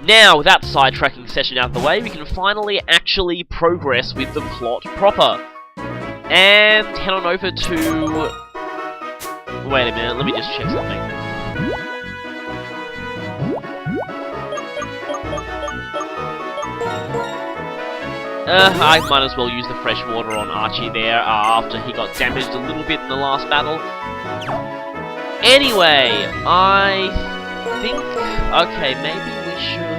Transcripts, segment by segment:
Now, with that sidetracking session out of the way, we can finally actually progress with the plot proper. And head on over to... Wait a minute, let me just check something. I might as well use the fresh water on Archie there, after he got damaged a little bit in the last battle. Anyway, I think... Okay, maybe we should...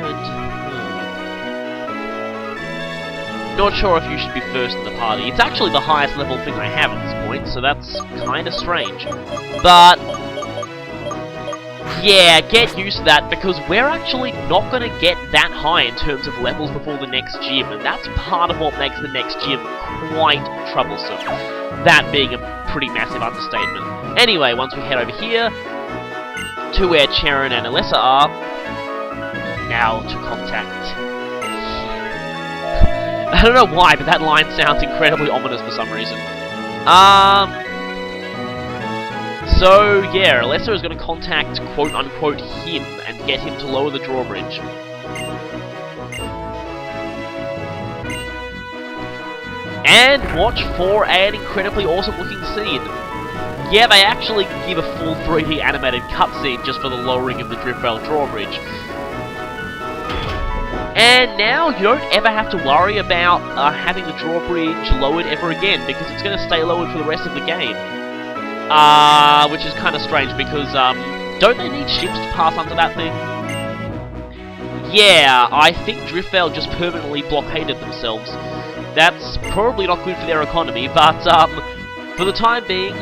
Not sure if you should be first in the party. It's actually the highest level thing I have at this point, so that's kinda strange. But... yeah, get used to that, because we're actually not gonna get that high in terms of levels before the next gym, and that's part of what makes the next gym quite troublesome. That being a pretty massive understatement. Anyway, once we head over here, to where Charon and Alessa are, now to contact... I don't know why, but that line sounds incredibly ominous for some reason. So, yeah, Alessa is going to contact, quote-unquote, him, and get him to lower the drawbridge. And watch for an incredibly awesome-looking scene. Yeah, they actually give a full 3D animated cutscene just for the lowering of the Driftveil drawbridge. And now you don't ever have to worry about having the drawbridge lowered ever again, because it's going to stay lowered for the rest of the game. Which is kind of strange, because, don't they need ships to pass under that thing? Yeah, I think Driftveil just permanently blockaded themselves. That's probably not good for their economy, but, for the time being,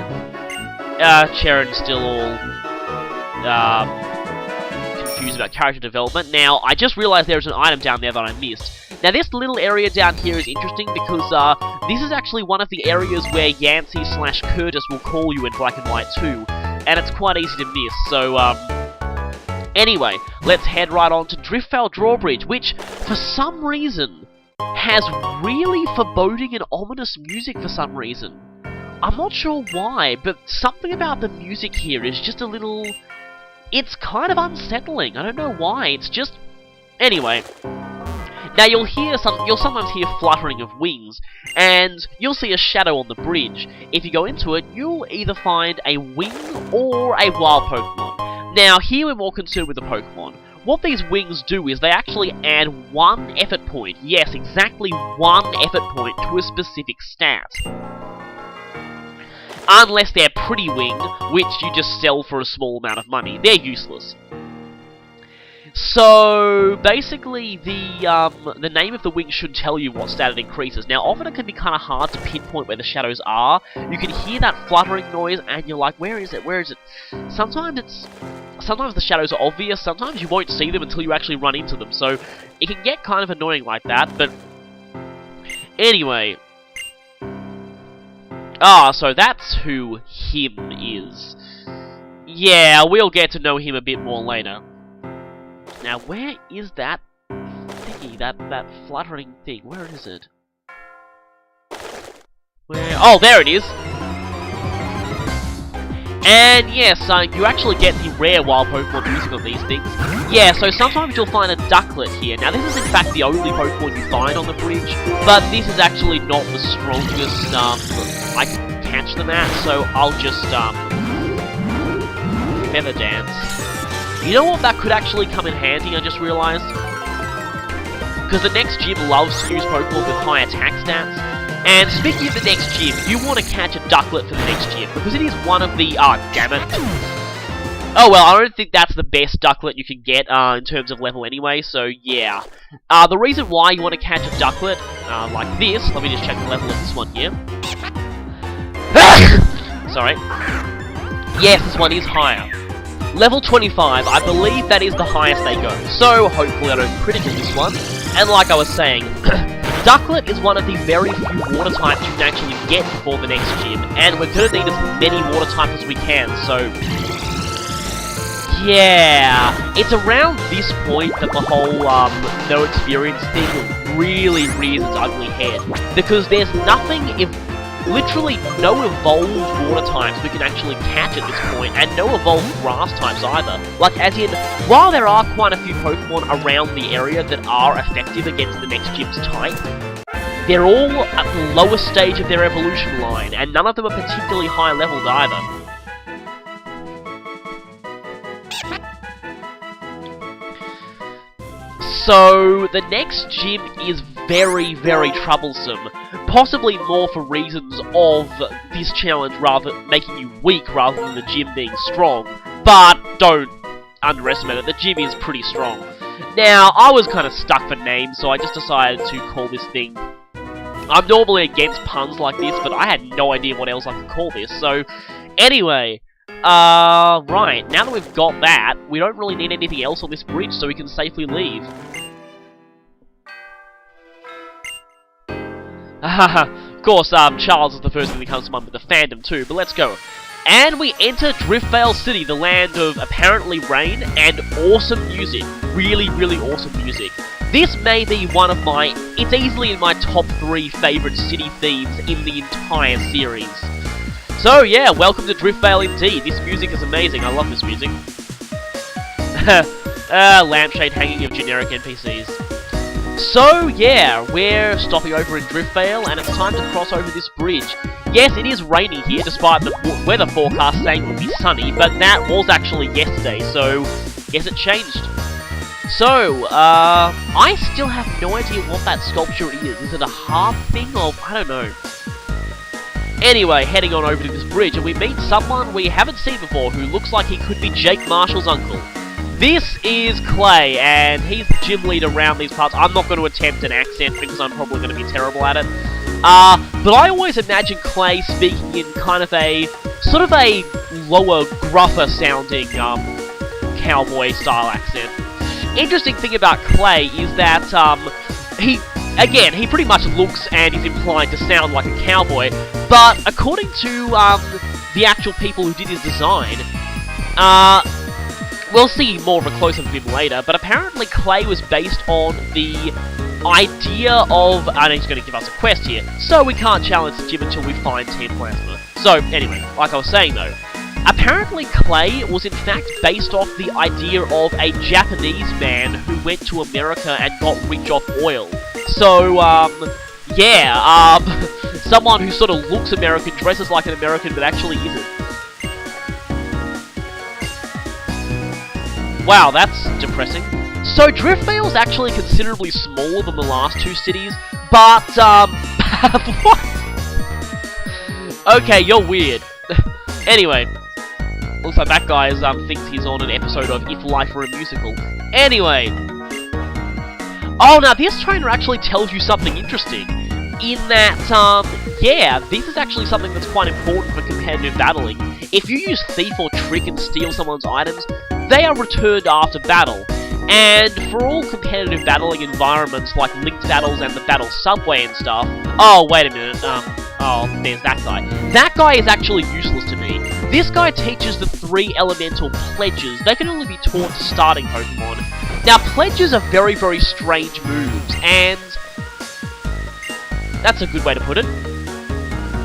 Charon's still all, confused about character development. Now, I just realized there's an item down there that I missed. Now, this little area down here is interesting because, this is actually one of the areas where Yancey/Curtis will call you in Black and White 2, and it's quite easy to miss, so, anyway, let's head right on to Driftveil Drawbridge, which, for some reason, has really foreboding and ominous music for some reason. I'm not sure why, but something about the music here is just a little... It's kind of unsettling. I don't know why. It's just... Anyway. Now you'll sometimes hear fluttering of wings, and you'll see a shadow on the bridge. If you go into it, you'll either find a wing or a wild Pokemon. Now here we're more concerned with the Pokemon. What these wings do is they actually add 1 effort point. Yes, exactly 1 effort point to a specific stat. Unless they're Pretty Wing, which you just sell for a small amount of money. They're useless. So, basically, the name of the wing should tell you what stat it increases. Now, often it can be kind of hard to pinpoint where the shadows are. You can hear that fluttering noise, and you're like, where is it? Where is it? Sometimes the shadows are obvious, sometimes you won't see them until you actually run into them, so it can get kind of annoying like that, but... Anyway... so that's who him is. Yeah, we'll get to know him a bit more later. Now, where is that thingy, that fluttering thing? Where is it? Where? Oh, there it is! And yes, you actually get the rare wild Pokemon music on these things. Yeah, so sometimes you'll find a Ducklet here. Now, this is in fact the only Pokemon you find on the bridge, but this is actually not the strongest I can catch them at, so I'll just, Feather Dance. You know what, that could actually come in handy, I just realized? Because the next gym loves to use Pokemon with high attack stats. And speaking of the next gym, you want to catch a Ducklet for the next gym, because it is one of the... damn it. Oh well, I don't think that's the best Ducklet you can get, in terms of level anyway, so yeah. The reason why you want to catch a Ducklet, like this, let me just check the level of this one here. Sorry. Yes, this one is higher. Level 25, I believe that is the highest they go, so hopefully I don't critical this one. And like I was saying, Ducklet is one of the very few water types you can actually get before the next gym, and we're going to need as many water types as we can, so... Yeah, it's around this point that the whole, no experience thing really rears its ugly head, because there's nothing literally no evolved water types we can actually catch at this point, and no evolved grass types either. Like, as in, while there are quite a few Pokemon around the area that are effective against the next gym's type, they're all at the lowest stage of their evolution line, and none of them are particularly high leveled either. So, the next gym is very, very troublesome. Possibly more for reasons of this challenge making you weak rather than the gym being strong. But don't underestimate it, the gym is pretty strong. Now, I was kind of stuck for names, so I just decided to call this thing... I'm normally against puns like this, but I had no idea what else I could call this, so... Anyway... right, now that we've got that, we don't really need anything else on this bridge, so we can safely leave. Of course, Charles is the first thing that comes to mind with the fandom too, but let's go. And we enter Driftveil City, the land of apparently rain and awesome music. Really, really awesome music. This may be one of it's easily in my top 3 favourite city themes in the entire series. So yeah, welcome to Driftveil indeed. This music is amazing. I love this music. Lampshade hanging of generic NPCs. So yeah, we're stopping over in Driftveil, and it's time to cross over this bridge. Yes, it is rainy here, despite the weather forecast saying it would be sunny, but that was actually yesterday, so guess it changed. So, I still have no idea what that sculpture is. Is it a harp thing, or I don't know. Anyway, heading on over to this bridge, and we meet someone we haven't seen before who looks like he could be Jake Marshall's uncle. This is Clay, and he's the gym leader around these parts. I'm not going to attempt an accent because I'm probably going to be terrible at it. But I always imagine Clay speaking in kind of a, sort of a lower, gruffer sounding, cowboy style accent. Interesting thing about Clay is that, he pretty much looks and is implied to sound like a cowboy, but according to, the actual people who did his design, we'll see more of a close-up of him later, but apparently Clay was based on the idea of... and he's going to give us a quest here, so we can't challenge the gym until we find Team Plasma. So, anyway, like I was saying though, apparently Clay was in fact based off the idea of a Japanese man who went to America and got rich off oil. So, yeah, someone who sort of looks American, dresses like an American, but actually isn't. Wow, that's depressing. So, Driftveil is actually considerably smaller than the last 2 cities, but, what? Okay, you're weird. Anyway, looks like that guy thinks he's on an episode of If Life Were a Musical. Anyway. Oh, now this trainer actually tells you something interesting. In that, yeah, this is actually something that's quite important for competitive battling. If you use Thief or Trick and steal someone's items, they are returned after battle. And for all competitive battling environments like linked battles and the battle subway and stuff... Oh, wait a minute, oh, there's that guy. That guy is actually useless to me. This guy teaches the 3 elemental pledges. They can only be taught to starting Pokemon. Now, pledges are very, very strange moves, and... that's a good way to put it.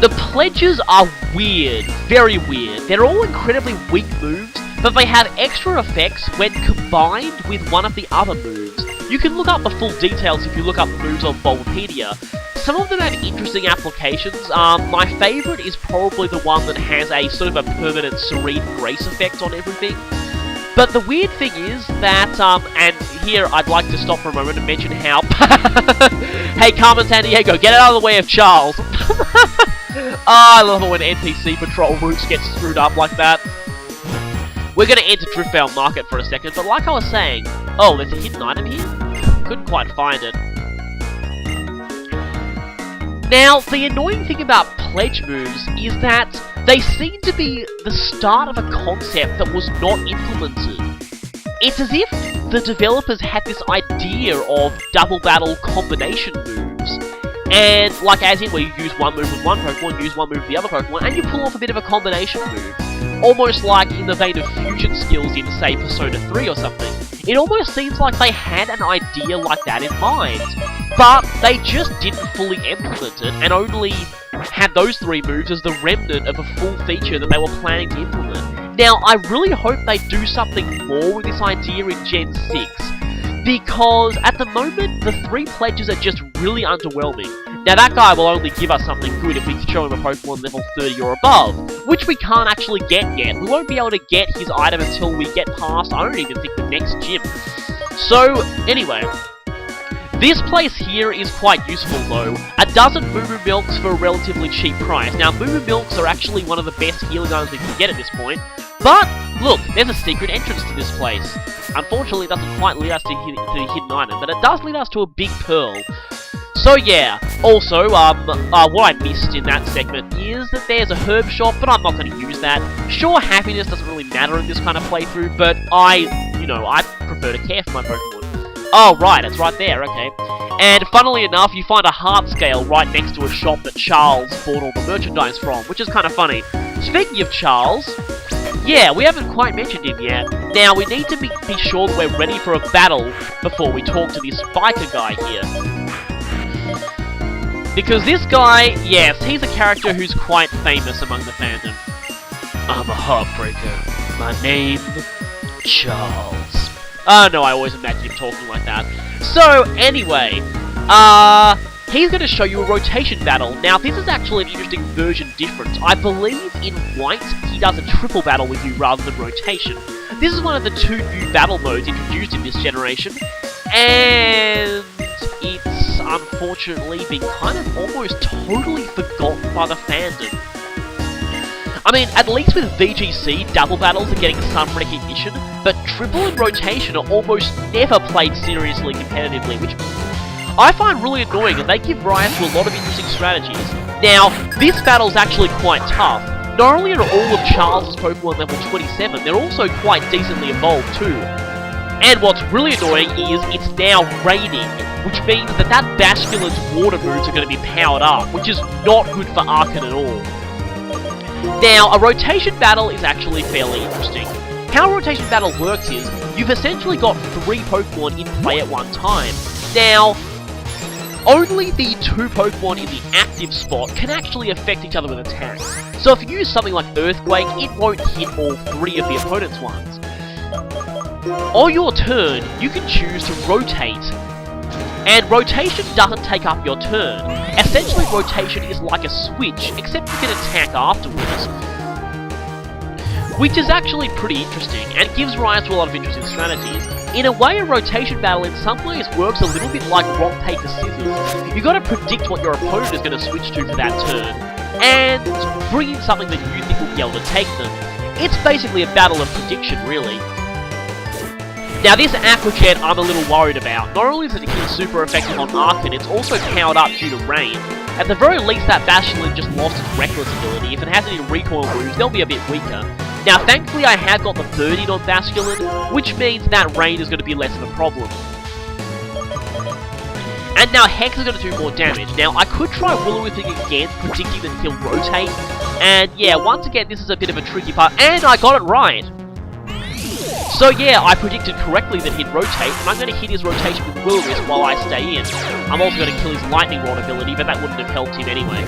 The pledges are weird, very weird. They're all incredibly weak moves, but they have extra effects when combined with one of the other moves. You can look up the full details if you look up the moves on Bulbapedia. Some of them have interesting applications. My favourite is probably the one that has a sort of a permanent Serene Grace effect on everything. But the weird thing is that, and here I'd like to stop for a moment and mention how... Hey, Carmen Sandiego, get out of the way of Charles! I love it when NPC patrol routes get screwed up like that. We're going to enter Driftveil Market for a second, but like I was saying... Oh, there's a hidden item here? Couldn't quite find it. Now, the annoying thing about pledge moves is that they seem to be the start of a concept that was not implemented. It's as if the developers had this idea of double battle combination moves. And, like as in where you use one move with one Pokemon, use one move with the other Pokemon, and you pull off a bit of a combination move. Almost like in the vein of fusion skills in, say, Persona 3 or something. It almost seems like they had an idea like that in mind. But they just didn't fully implement it, and only had those 3 moves as the remnant of a full feature that they were planning to implement. Now, I really hope they do something more with this idea in Gen 6, because at the moment, the 3 pledges are just really underwhelming. Now, that guy will only give us something good if we can show him a Pokemon level 30 or above, which we can't actually get yet. We won't be able to get his item until we get past, I don't even think, the next gym. So, anyway, this place here is quite useful though. A dozen Moo Milks for a relatively cheap price. Now, Moo Milks are actually one of the best healing items we can get at this point, but look, there's a secret entrance to this place. Unfortunately, it doesn't quite lead us to the hidden item, but it does lead us to a big pearl. So yeah, also, what I missed in that segment is that there's a herb shop, but I'm not going to use that. Sure, happiness doesn't really matter in this kind of playthrough, but I prefer to care for my Pokemon. Oh, right, it's right there, okay. And funnily enough, you find a heart scale right next to a shop that Charles bought all the merchandise from, which is kind of funny. Speaking of Charles, yeah, we haven't quite mentioned him yet. Now, we need to be sure that we're ready for a battle before we talk to this biker guy here. Because this guy, yes, he's a character who's quite famous among the fandom. I'm a heartbreaker. My name, Charles. Oh no, I always imagine him talking like that. So, anyway, he's going to show you a rotation battle. Now, this is actually an interesting version difference. I believe in White, he does a triple battle with you rather than rotation. This is one of the 2 new battle modes introduced in this generation, and it's unfortunately been kind of almost totally forgotten by the fandom. I mean, at least with VGC, double battles are getting some recognition, but triple and rotation are almost never played seriously competitively, which I find really annoying, and they give rise to a lot of interesting strategies. Now, this battle's actually quite tough. Not only are all of Charles' Pokemon level 27, they're also quite decently evolved too. And what's really annoying is it's now raining, which means that Basculin's water moves are going to be powered up, which is not good for Arcan at all. Now, a rotation battle is actually fairly interesting. How a rotation battle works is, you've essentially got 3 Pokemon in play at one time. Now, only the 2 Pokemon in the active spot can actually affect each other with attacks. So if you use something like Earthquake, it won't hit all 3 of the opponent's ones. On your turn, you can choose to rotate, and rotation doesn't take up your turn. Essentially, rotation is like a switch, except you can attack afterwards, which is actually pretty interesting, and gives rise to a lot of interesting strategies. In a way, a rotation battle in some ways works a little bit like rock, paper, scissors. You gotta predict what your opponent is gonna switch to for that turn, and bring in something that you think will be able to take them. It's basically a battle of prediction, really. Now, this Aqua Jet I'm a little worried about. Not only is it super effective on Arcan, it's also powered up due to rain. At the very least, that Basculin just lost its Reckless ability. If it has any recoil moves, they'll be a bit weaker. Now, thankfully, I have got the birding on Basculin, which means that rain is going to be less of a problem. And now Hex is going to do more damage. Now, I could try Will-O-Wisping again, predicting that he'll rotate. And yeah, once again, this is a bit of a tricky part. And I got it right! So yeah, I predicted correctly that he'd rotate, and I'm going to hit his rotation with Will-O-Wisp while I stay in. I'm also going to kill his Lightning Rod ability, but that wouldn't have helped him anyway.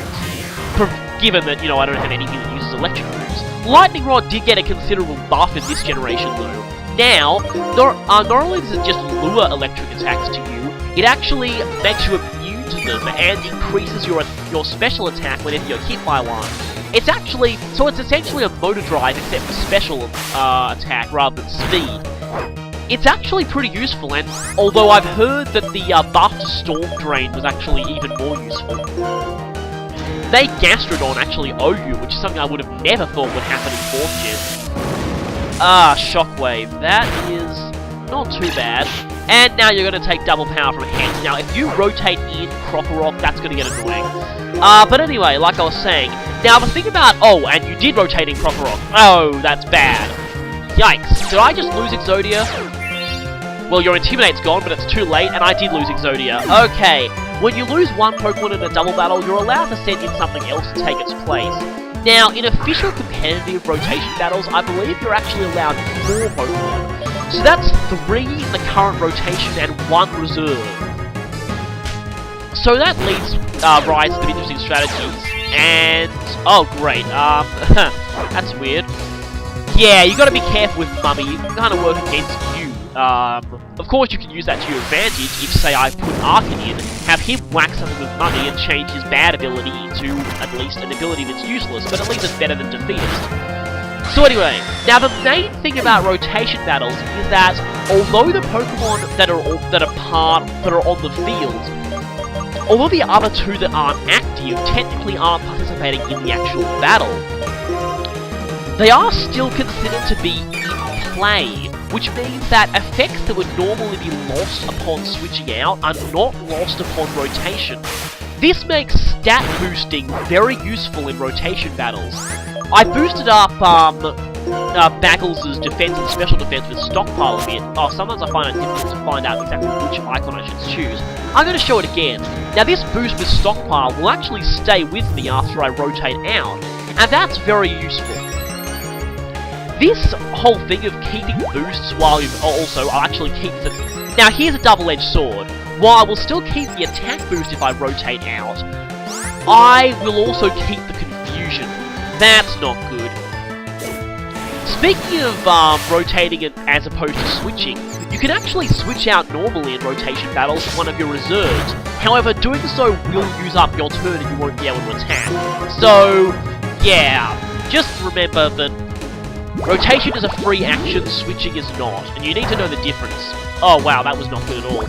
Given that, I don't have anything that uses electric moves. Lightning Rod did get a considerable buff in this generation though. Now, not only does it just lure electric attacks to you, it actually makes you immune to them and increases your special attack whenever you're hit by one. It's essentially a motor drive except for special attack rather than speed. It's actually pretty useful, and although I've heard that the buff to Storm Drain was actually even more useful, they Gastrodon actually owe you, which is something I would have never thought would happen in 4th Gen. Shockwave. That is not too bad. And now you're going to take double power from Hex. Now, if you rotate in Krokorok, that's going to get annoying. But anyway, like I was saying, now the thing about... Oh, and you did rotate in Krokorok. Oh, that's bad. Yikes. Did I just lose Exodia? Well, your Intimidate's gone, but it's too late, and I did lose Exodia. Okay. When you lose one Pokemon in a double battle, you're allowed to send in something else to take its place. Now, in official competitive rotation battles, I believe you're actually allowed 4 Pokemon. So that's 3 in the current rotation and 1 reserve. So that leads rise to some interesting strategies. And... oh, great. That's weird. Yeah, you gotta be careful with Mummy. It can kind of work against you. Of course you can use that to your advantage if, say, I put Arkin in, have him whack something with Mummy and change his bad ability into at least an ability that's useless, but at least it's better than Defeatist. So anyway, now the main thing about rotation battles is that although the Pokemon that are on the field, although the other two that aren't active technically aren't participating in the actual battle, they are still considered to be in play, which means that effects that would normally be lost upon switching out are not lost upon rotation. This makes stat boosting very useful in rotation battles. I boosted up Baggles's defense and special defense with Stockpile a bit. Oh, sometimes I find it difficult to find out exactly which icon I should choose. I'm going to show it again. Now this boost with Stockpile will actually stay with me after I rotate out, and that's very useful. This whole thing of keeping boosts while you I'll actually keep the... Now here's a double-edged sword. While I will still keep the attack boost if I rotate out, I will also keep the confusion. That's not good. Speaking of rotating it as opposed to switching, you can actually switch out normally in rotation battles with one of your reserves. However, doing so will use up your turn and you won't be able to attack. So, yeah, just remember that rotation is a free action, switching is not, and you need to know the difference. Oh wow, that was not good at all.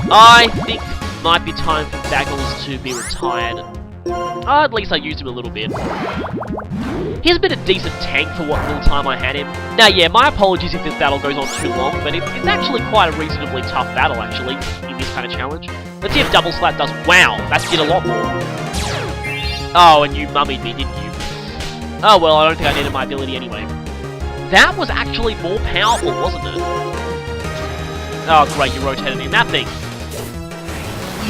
I think it might be time for Baggles to be retired. At least I used him a little bit. He's been a decent tank for what little time I had him. Now yeah, my apologies if this battle goes on too long, but it's actually quite a reasonably tough battle actually, in this kind of challenge. Let's see if Double Slap does... wow, that did a lot more. Oh, and you mummied me, didn't you? Oh well, I don't think I needed my ability anyway. That was actually more powerful, wasn't it? Oh great, you rotated in that thing.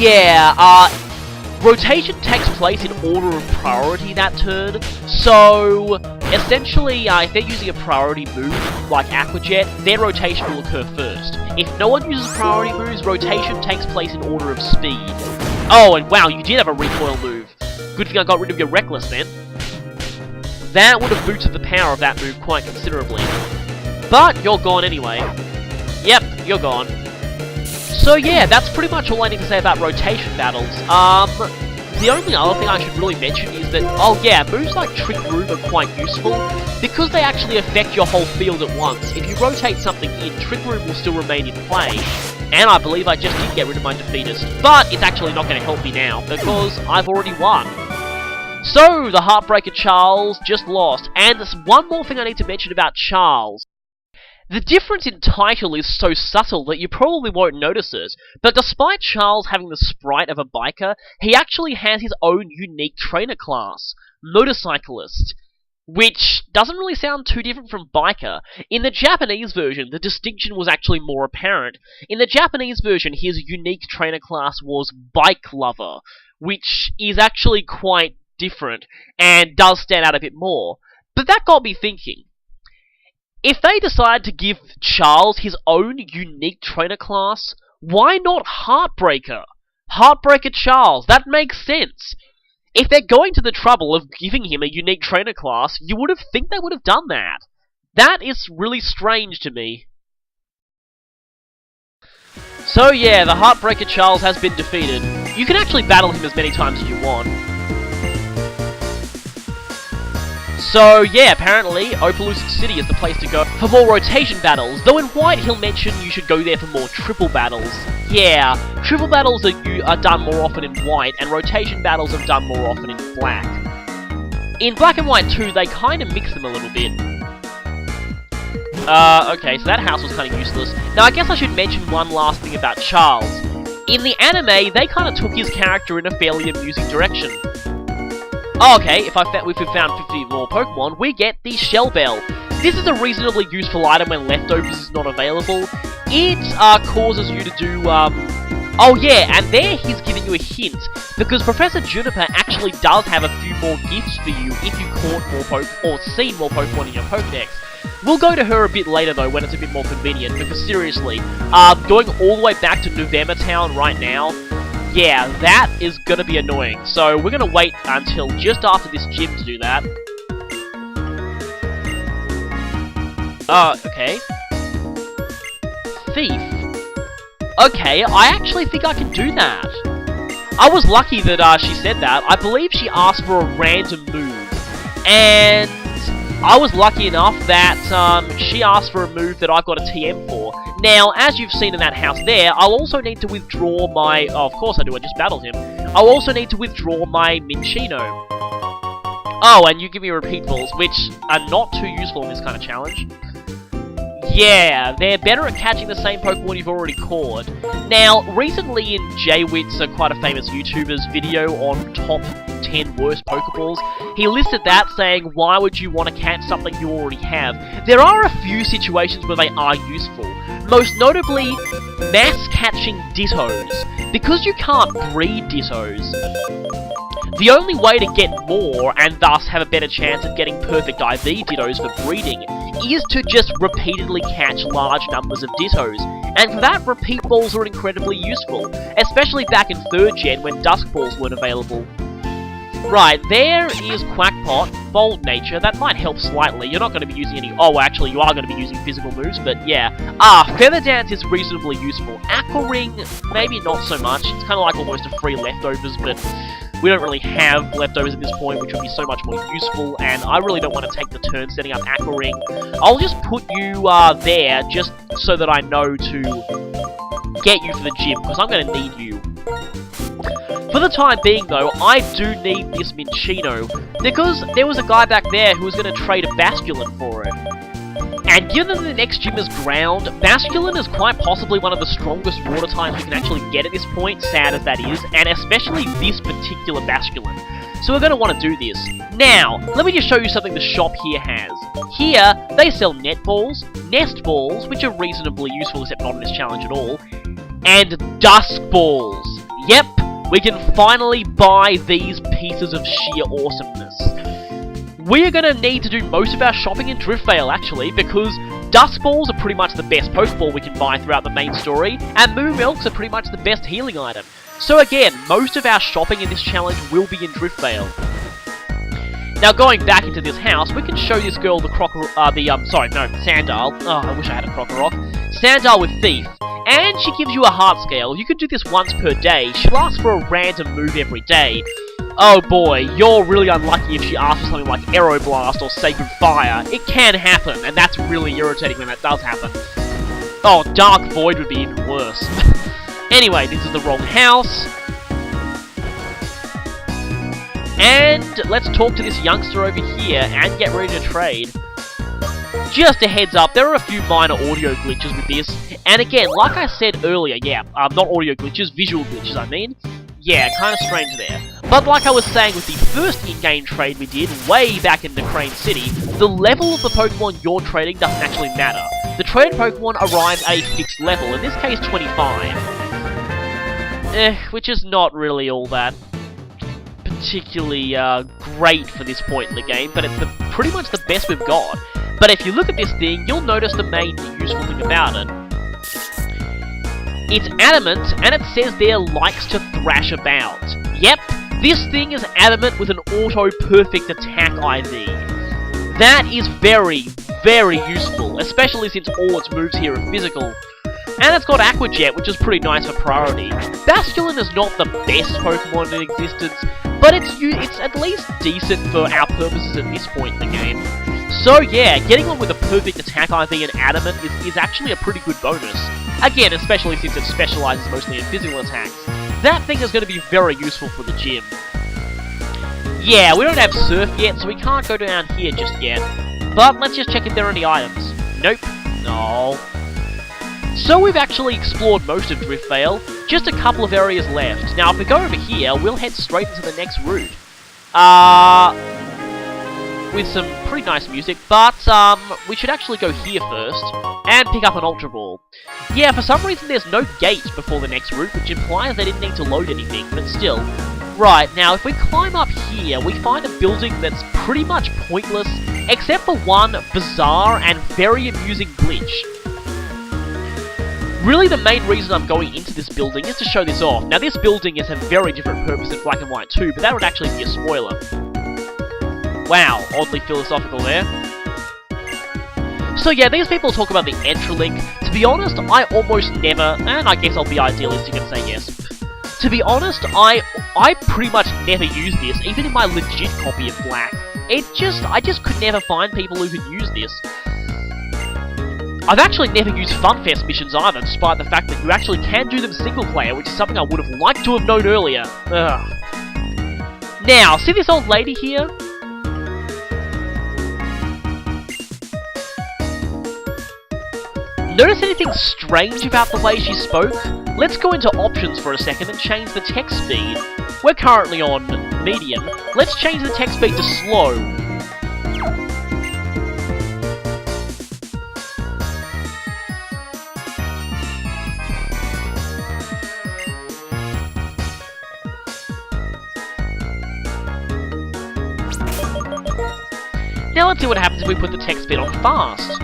Yeah, rotation takes place in order of priority that turn, so essentially, if they're using a priority move, like Aqua Jet, their rotation will occur first. If no one uses priority moves, rotation takes place in order of speed. Oh, and wow, you did have a recoil move. Good thing I got rid of your Reckless then. That would have boosted the power of that move quite considerably. But you're gone anyway. Yep, you're gone. So yeah, that's pretty much all I need to say about rotation battles. The only other thing I should really mention is that, oh yeah, moves like Trick Room are quite useful, because they actually affect your whole field at once. If you rotate something in, Trick Room will still remain in play, and I believe I just did get rid of my Defeatist, but it's actually not going to help me now, because I've already won. So, the Heartbreaker Charles just lost, and there's one more thing I need to mention about Charles. The difference in title is so subtle that you probably won't notice it, but despite Charles having the sprite of a biker, he actually has his own unique trainer class, Motorcyclist, which doesn't really sound too different from biker. In the Japanese version, the distinction was actually more apparent. In the Japanese version, his unique trainer class was Bike Lover, which is actually quite different, and does stand out a bit more. But that got me thinking. If they decide to give Charles his own unique trainer class, why not Heartbreaker? Heartbreaker Charles, that makes sense. If they're going to the trouble of giving him a unique trainer class, you would think they would have done that. That is really strange to me. So yeah, the Heartbreaker Charles has been defeated. You can actually battle him as many times as you want. So yeah, apparently, Opelousas City is the place to go for more rotation battles, though in White he'll mention you should go there for more triple battles. Yeah, triple battles are done more often in White, and rotation battles are done more often in Black. In Black and White 2, they kind of mix them a little bit. Okay, so that house was kind of useless. Now I guess I should mention one last thing about Charles. In the anime, they kind of took his character in a fairly amusing direction. Okay, if we've found 50 more Pokemon, we get the Shell Bell. This is a reasonably useful item when Leftovers is not available. It causes you to do, oh yeah, and there he's giving you a hint, because Professor Juniper actually does have a few more gifts for you if you caught more or seen more Pokemon in your Pokedex. We'll go to her a bit later though, when it's a bit more convenient, because seriously, going all the way back to November Town right now, Yeah, that is gonna be annoying. So we're gonna wait until just after this gym to do that. Okay. Thief. Okay, I actually think I can do that. I was lucky that she said that. I believe she asked for a random move. And I was lucky enough that she asked for a move that I got a TM for. Now, as you've seen in that house there, I'll also need to withdraw my... Oh, of course I do, I just battled him. I'll also need to withdraw my Minchino. Oh, and you give me repeat balls, which are not too useful in this kind of challenge. Yeah, they're better at catching the same Pokemon you've already caught. Now, recently in Jwit's, quite a famous YouTuber's video on top 10 worst Pokeballs, he listed that saying, why would you want to catch something you already have? There are a few situations where they are useful. Most notably, mass catching Dittos. Because you can't breed Dittos, the only way to get more, and thus have a better chance of getting perfect IV Dittos for breeding, is to just repeatedly catch large numbers of Dittos. And for that, repeat balls are incredibly useful, especially back in 3rd Gen when Dusk Balls weren't available. Right, there is Quackpot, Bold Nature, that might help slightly. You're not going to be using any... Oh, actually, you are going to be using physical moves, but yeah. Feather Dance is reasonably useful. Aqua Ring, maybe not so much. It's kind of like almost a free leftovers, but we don't really have leftovers at this point, which would be so much more useful, and I really don't want to take the turn setting up Aqua Ring. I'll just put you there, just so that I know to get you for the gym, because I'm going to need you. For the time being, though, I do need this Minchino, because there was a guy back there who was going to trade a Basculin for it. And given the next gym is ground, Basculin is quite possibly one of the strongest water types you can actually get at this point, sad as that is, and especially this particular Basculin. So we're going to want to do this. Now, let me just show you something the shop here has. Here, they sell net balls, nest balls, which are reasonably useful except not in this challenge at all, and dusk balls. Yep, we can finally buy these pieces of sheer awesomeness. We're gonna need to do most of our shopping in Driftveil, actually, because Dusk Balls are pretty much the best Pokeball we can buy throughout the main story, and Moo Milks are pretty much the best healing item. So again, most of our shopping in this challenge will be in Driftveil. Now going back into this house, we can show this girl the Sandile. Oh, I wish I had a Crocorock. Sandile with Thief. And she gives you a heart scale. You can do this once per day. She'll ask for a random move every day. Oh boy, you're really unlucky if she asks for something like Aeroblast or Sacred Fire. It can happen, and that's really irritating when that does happen. Oh, Dark Void would be even worse. Anyway, this is the wrong house. And let's talk to this youngster over here and get ready to trade. Just a heads up, there are a few minor audio glitches with this. And again, like I said earlier, yeah, not audio glitches, visual glitches, I mean. Yeah, kind of strange there. But like I was saying with the first in-game trade we did, way back in the Crane City, the level of the Pokemon you're trading doesn't actually matter. The traded Pokemon arrive at a fixed level, in this case 25. Which is not really all that particularly great for this point in the game, but it's pretty much the best we've got. But if you look at this thing, you'll notice the main useful thing about it. It's adamant, and it says there likes to thrash about. Yep, this thing is adamant with an auto-perfect attack IV. That is very, very useful, especially since all its moves here are physical. And it's got Aqua Jet, which is pretty nice for priority. Basculin is not the best Pokemon in existence, but it's at least decent for our purposes at this point in the game. So yeah, getting one with a perfect attack IV and adamant is actually a pretty good bonus. Again, especially since it specializes mostly in physical attacks. That thing is going to be very useful for the gym. Yeah, we don't have Surf yet, so we can't go down here just yet. But let's just check if there are any items. Nope. No. So we've actually explored most of Driftveil, just a couple of areas left. Now if we go over here, we'll head straight into the next route. With some pretty nice music, but we should actually go here first, and pick up an Ultra Ball. Yeah, for some reason there's no gate before the next route, which implies they didn't need to load anything, but still. Right, now if we climb up here, we find a building that's pretty much pointless, except for one bizarre and very amusing glitch. Really, the main reason I'm going into this building is to show this off. Now, this building is a very different purpose in black and white too, but that would actually be a spoiler. Wow, oddly philosophical there. So yeah, these people talk about the Entralink. To be honest, I almost never, and I guess I'll be idealistic and say yes. To be honest, I pretty much never use this, even in my legit copy of Black. I just could never find people who could use this. I've actually never used FunFest missions either, despite the fact that you actually can do them single player, which is something I would have liked to have known earlier. Ugh. Now, see this old lady here? Notice anything strange about the way she spoke? Let's go into options for a second and change the text speed. We're currently on medium. Let's change the text speed to slow. Now let's see what happens if we put the text speed on fast.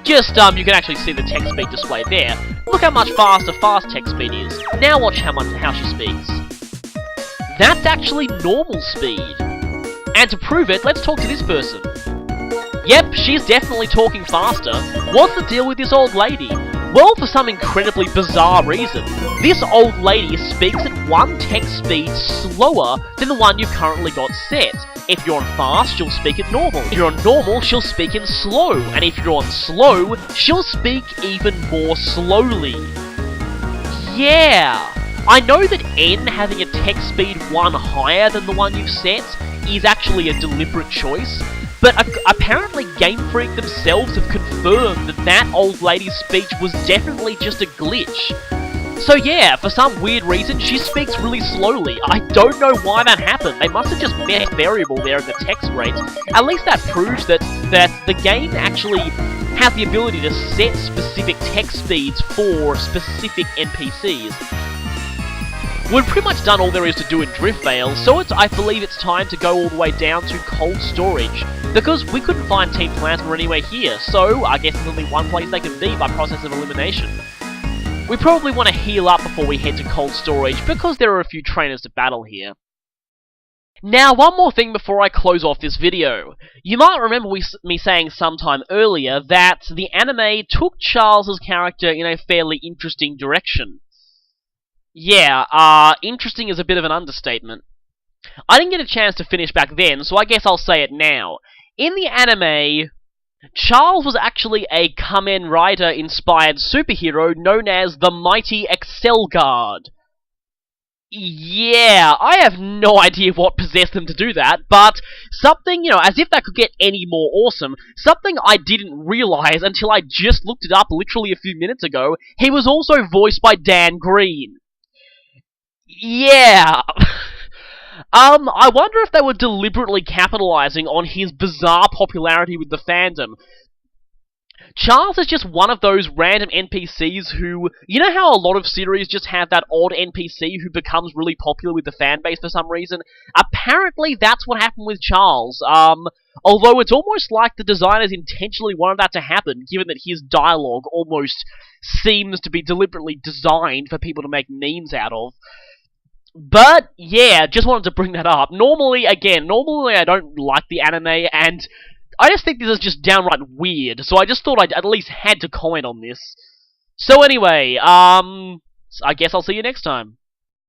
You can actually see the text speed displayed there. Look how much faster fast text speed is. Now watch how she speaks. That's actually normal speed. And to prove it, let's talk to this person. Yep, she's definitely talking faster. What's the deal with this old lady? Well, for some incredibly bizarre reason, this old lady speaks at one text speed slower than the one you've currently got set. If you're on fast, she'll speak at normal. If you're on normal, she'll speak in slow. And if you're on slow, she'll speak even more slowly. Yeah! I know that N having a text speed 1 higher than the one you've set is actually a deliberate choice, but apparently Game Freak themselves have confirmed that that old lady's speech was definitely just a glitch. So yeah, for some weird reason, she speaks really slowly. I don't know why that happened. They must have just met a variable there in the text rate. At least that proves that the game actually has the ability to set specific text speeds for specific NPCs. We've pretty much done all there is to do in Driftveil, so I believe it's time to go all the way down to cold storage. Because we couldn't find Team Plasma anywhere here, so I guess there's only one place they can be by process of elimination. We probably want to heal up before we head to cold storage, because there are a few trainers to battle here. Now, one more thing before I close off this video. You might remember me saying sometime earlier that the anime took Charles' character in a fairly interesting direction. Yeah, interesting is a bit of an understatement. I didn't get a chance to finish back then, so I guess I'll say it now. In the anime, Charles was actually a Kamen Rider-inspired superhero known as the Mighty Excel Guard. Yeah, I have no idea what possessed them to do that, but something, as if that could get any more awesome, something I didn't realize until I just looked it up literally a few minutes ago, he was also voiced by Dan Green. Yeah. I wonder if they were deliberately capitalizing on his bizarre popularity with the fandom. Charles is just one of those random NPCs who... You know how a lot of series just have that odd NPC who becomes really popular with the fanbase for some reason? Apparently that's what happened with Charles. Although it's almost like the designers intentionally wanted that to happen, given that his dialogue almost seems to be deliberately designed for people to make memes out of. But, yeah, just wanted to bring that up. Normally I don't like the anime, and I just think this is just downright weird, so I just thought I'd at least had to comment on this. So anyway, I guess I'll see you next time.